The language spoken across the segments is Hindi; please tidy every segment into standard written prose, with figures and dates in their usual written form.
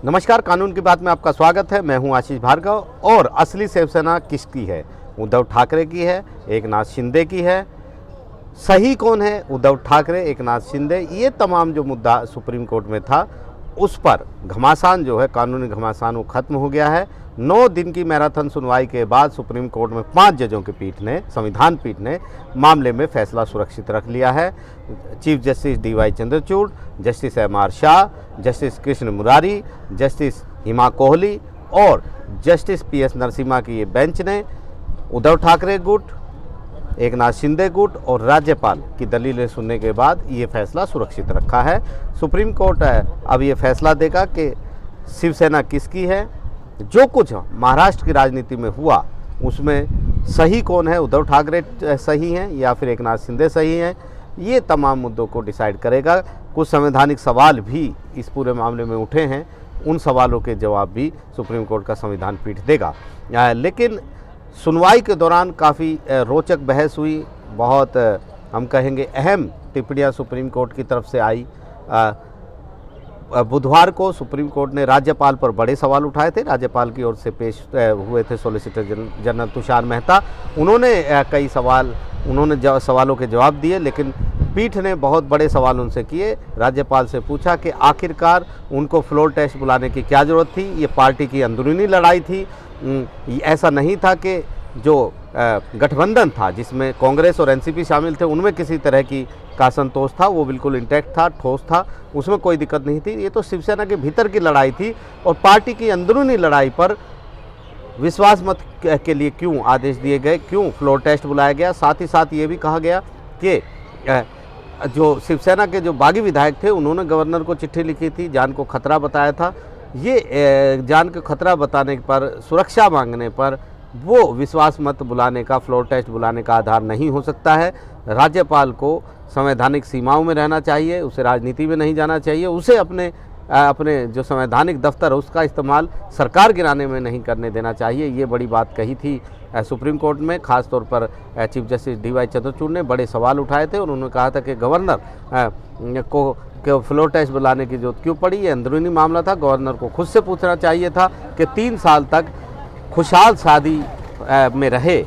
नमस्कार, कानून की बात में आपका स्वागत है। मैं हूं आशीष भार्गव और असली शिवसेना किसकी है? उद्धव ठाकरे की है, एकनाथ शिंदे की है। सही कौन है, उद्धव ठाकरे, एकनाथ शिंदे? ये तमाम जो मुद्दा सुप्रीम कोर्ट में था उस पर घमासान जो है, कानूनी घमासान, वो खत्म हो गया है। 9 दिन की मैराथन सुनवाई के बाद सुप्रीम कोर्ट में 5 जजों की पीठ ने, संविधान पीठ ने मामले में फैसला सुरक्षित रख लिया है। Chief justice DY Chandrachud, justice MR Shah, justice Krishna Murari, justice Hima Kohli और जस्टिस PS नरसिम्हा की ये बेंच ने उद्धव ठाकरे गुट, एकनाथ शिंदे गुट और राज्यपाल की दलीलें सुनने के बाद ये फैसला सुरक्षित रखा है। सुप्रीम कोर्ट अब ये फैसला देगा कि शिवसेना किसकी है। जो कुछ महाराष्ट्र की राजनीति में हुआ उसमें सही कौन है, उद्धव ठाकरे सही हैं या फिर एकनाथ शिंदे सही हैं, ये तमाम मुद्दों को डिसाइड करेगा। कुछ संवैधानिक सवाल भी इस पूरे मामले में उठे हैं, उन सवालों के जवाब भी सुप्रीम कोर्ट का संविधान पीठ देगा। लेकिन सुनवाई के दौरान काफ़ी रोचक बहस हुई, बहुत हम कहेंगे अहम टिप्पणियां सुप्रीम कोर्ट की तरफ से आई। बुधवार को सुप्रीम कोर्ट ने राज्यपाल पर बड़े सवाल उठाए थे। राज्यपाल की ओर से पेश हुए थे सॉलिसिटर जनरल तुषार मेहता। उन्होंने कई सवालों के जवाब दिए, लेकिन पीठ ने बहुत बड़े सवाल उनसे किए। राज्यपाल से पूछा कि आखिरकार उनको फ्लोर टेस्ट बुलाने की क्या ज़रूरत थी, ये पार्टी की अंदरूनी लड़ाई थी। ऐसा नहीं था कि जो गठबंधन था जिसमें कांग्रेस और NCP शामिल थे उनमें किसी तरह का संतोष था, वो बिल्कुल इंटैक्ट था, ठोस था, उसमें कोई दिक्कत नहीं थी। ये तो शिवसेना के भीतर की लड़ाई थी और पार्टी की अंदरूनी लड़ाई पर विश्वास मत के लिए क्यों आदेश दिए गए, क्यों फ्लोर टेस्ट बुलाया गया। साथ ही साथ ये भी कहा गया कि जो शिवसेना के जो बागी विधायक थे उन्होंने गवर्नर को चिट्ठी लिखी थी, जान को खतरा बताया था। ये जान को खतरा बताने पर, सुरक्षा मांगने पर वो विश्वास मत बुलाने का, फ्लोर टेस्ट बुलाने का आधार नहीं हो सकता है। राज्यपाल को संवैधानिक सीमाओं में रहना चाहिए, उसे राजनीति में नहीं जाना चाहिए, उसे अपने जो संवैधानिक दफ्तर है उसका इस्तेमाल सरकार गिराने में नहीं करने देना चाहिए। ये बड़ी बात कही थी सुप्रीम कोर्ट में। ख़ास तौर पर चीफ जस्टिस DY चंद्रचूड़ ने बड़े सवाल उठाए थे और उन्होंने कहा था कि गवर्नर को फ्लोर टेस्ट बुलाने की जरूरत क्यों पड़ी। ये अंदरूनी मामला था, गवर्नर को खुद से पूछना चाहिए था कि 3 साल तक खुशहाल शादी में रहे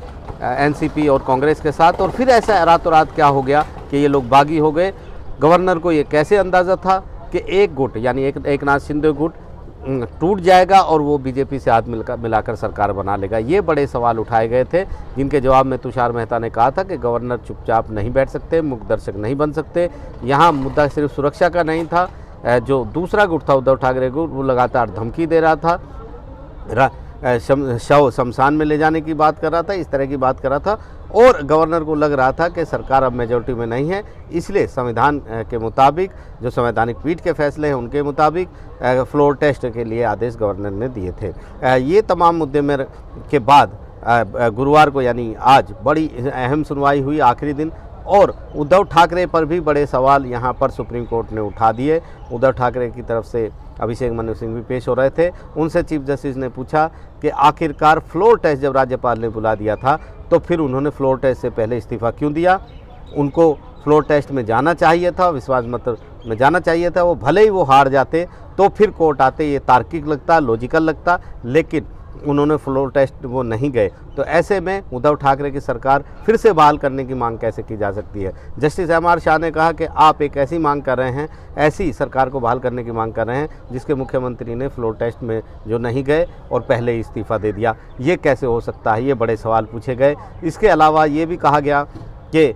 NCP और कांग्रेस के साथ, और फिर ऐसा रातों रात क्या हो गया कि ये लोग बागी हो गए। गवर्नर को ये कैसे अंदाज़ा था कि एक गुट यानी एकनाथ शिंदे गुट टूट जाएगा और वो BJP से हाथ मिलाकर सरकार बना लेगा। ये बड़े सवाल उठाए गए थे, जिनके जवाब में तुषार मेहता ने कहा था कि गवर्नर चुपचाप नहीं बैठ सकते, मूक दर्शक नहीं बन सकते। यहाँ मुद्दा सिर्फ सुरक्षा का नहीं था। जो दूसरा गुट था उद्धव ठाकरे गुट, वो लगातार धमकी दे रहा था, शव शमशान में ले जाने की बात कर रहा था, इस तरह की बात कर रहा था, और गवर्नर को लग रहा था कि सरकार अब मेजॉरिटी में नहीं है, इसलिए संविधान के मुताबिक, जो संवैधानिक पीठ के फैसले हैं उनके मुताबिक फ्लोर टेस्ट के लिए आदेश गवर्नर ने दिए थे। ये तमाम मुद्दे में के बाद गुरुवार को यानी आज बड़ी अहम सुनवाई हुई, आखिरी दिन, और उद्धव ठाकरे पर भी बड़े सवाल यहाँ पर सुप्रीम कोर्ट ने उठा दिए। उद्धव ठाकरे की तरफ से अभिषेक मनु सिंह भी पेश हो रहे थे। उनसे चीफ जस्टिस ने पूछा कि आखिरकार फ्लोर टेस्ट जब राज्यपाल ने बुला दिया था तो फिर उन्होंने फ्लोर टेस्ट से पहले इस्तीफ़ा क्यों दिया। उनको फ्लोर टेस्ट में जाना चाहिए था, विश्वास मत में जाना चाहिए था। वो भले ही वो हार जाते तो फिर कोर्ट आते, ये तार्किक लगता, लॉजिकल लगता, लेकिन उन्होंने फ्लोर टेस्ट वो नहीं गए। तो ऐसे में उद्धव ठाकरे की सरकार फिर से बहाल करने की मांग कैसे की जा सकती है। जस्टिस MR शाह ने कहा कि आप एक ऐसी मांग कर रहे हैं, ऐसी सरकार को बहाल करने की मांग कर रहे हैं जिसके मुख्यमंत्री ने फ्लोर टेस्ट में जो नहीं गए और पहले ही इस्तीफ़ा दे दिया। ये कैसे हो सकता है, ये बड़े सवाल पूछे गए। इसके अलावा ये भी कहा गया कि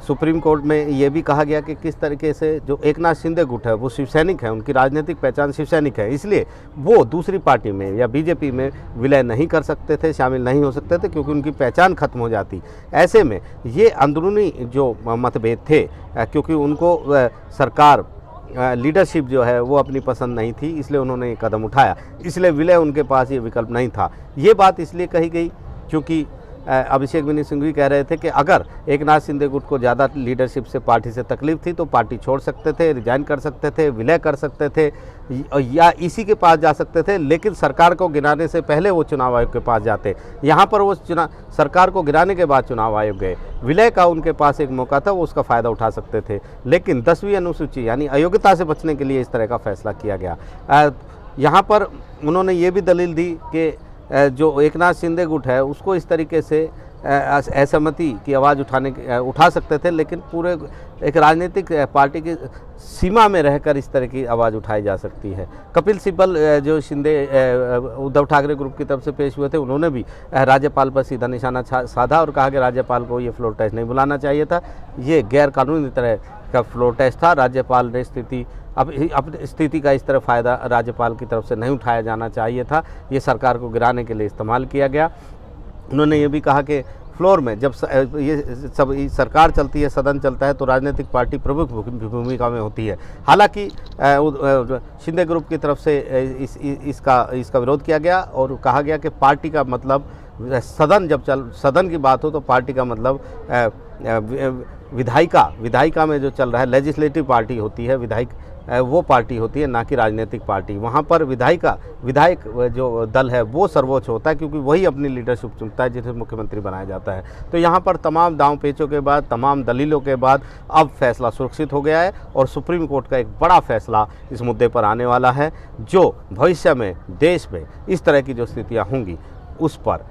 सुप्रीम कोर्ट में ये भी कहा गया कि किस तरीके से जो एकनाथ शिंदे गुट है वो शिवसैनिक है, उनकी राजनीतिक पहचान शिवसैनिक है, इसलिए वो दूसरी पार्टी में या BJP में विलय नहीं कर सकते थे, शामिल नहीं हो सकते थे, क्योंकि उनकी पहचान खत्म हो जाती। ऐसे में ये अंदरूनी जो मतभेद थे, क्योंकि उनको सरकार लीडरशिप जो है वो अपनी पसंद नहीं थी, इसलिए उन्होंने ये कदम उठाया, इसलिए विलय उनके पास ये विकल्प नहीं था। ये बात इसलिए कही गई क्योंकि अभिषेक मनु सिंह भी कह रहे थे कि अगर एकनाथ शिंदे गुट को ज़्यादा लीडरशिप से पार्टी से तकलीफ थी तो पार्टी छोड़ सकते थे, रिजाइन कर सकते थे, विलय कर सकते थे या इसी के पास जा सकते थे, लेकिन सरकार को गिराने से पहले वो चुनाव आयोग के पास जाते। यहाँ पर वो सरकार को गिराने के बाद चुनाव आयोग गए, विलय का उनके पास एक मौका था, वो उसका फ़ायदा उठा सकते थे, लेकिन 10वीं अनुसूची यानी अयोग्यता से बचने के लिए इस तरह का फैसला किया गया। यहाँ पर उन्होंने ये भी दलील दी कि जो एकनाथ शिंदे गुट है उसको इस तरीके से असहमति की आवाज़ उठा सकते थे, लेकिन पूरे एक राजनीतिक पार्टी की सीमा में रहकर इस तरह की आवाज़ उठाई जा सकती है। कपिल सिब्बल जो शिंदे उद्धव ठाकरे ग्रुप की तरफ से पेश हुए थे, उन्होंने भी राज्यपाल पर सीधा निशाना साधा और कहा कि राज्यपाल को ये फ्लोर टेस्ट नहीं बुलाना चाहिए था, ये गैर कानूनी तरह का फ्लोर टेस्ट था। राज्यपाल ने अपनी स्थिति का इस तरह फ़ायदा राज्यपाल की तरफ से नहीं उठाया जाना चाहिए था, ये सरकार को गिराने के लिए इस्तेमाल किया गया। उन्होंने ये भी कहा कि फ्लोर में जब ये सब सरकार चलती है, सदन चलता है, तो राजनीतिक पार्टी प्रमुख भूमिका में होती है। हालांकि शिंदे ग्रुप की तरफ से इसका विरोध किया गया और कहा गया कि पार्टी का मतलब सदन की बात हो तो पार्टी का मतलब विधायिका में जो चल रहा है, लेजिस्लेटिव पार्टी होती है, वो पार्टी होती है, ना कि राजनीतिक पार्टी। वहाँ पर विधायक जो दल है वो सर्वोच्च होता है, क्योंकि वही अपनी लीडरशिप चुनता है जिसे मुख्यमंत्री बनाया जाता है। तो यहाँ पर तमाम दांव पेचों के बाद, तमाम दलीलों के बाद अब फैसला सुरक्षित हो गया है और सुप्रीम कोर्ट का एक बड़ा फैसला इस मुद्दे पर आने वाला है, जो भविष्य में देश में इस तरह की जो स्थितियाँ होंगी उस पर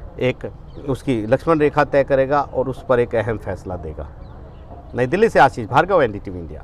उसकी लक्ष्मण रेखा तय करेगा और उस पर एक अहम फैसला देगा। नई दिल्ली से आशीष भार्गव, NDTV इंडिया।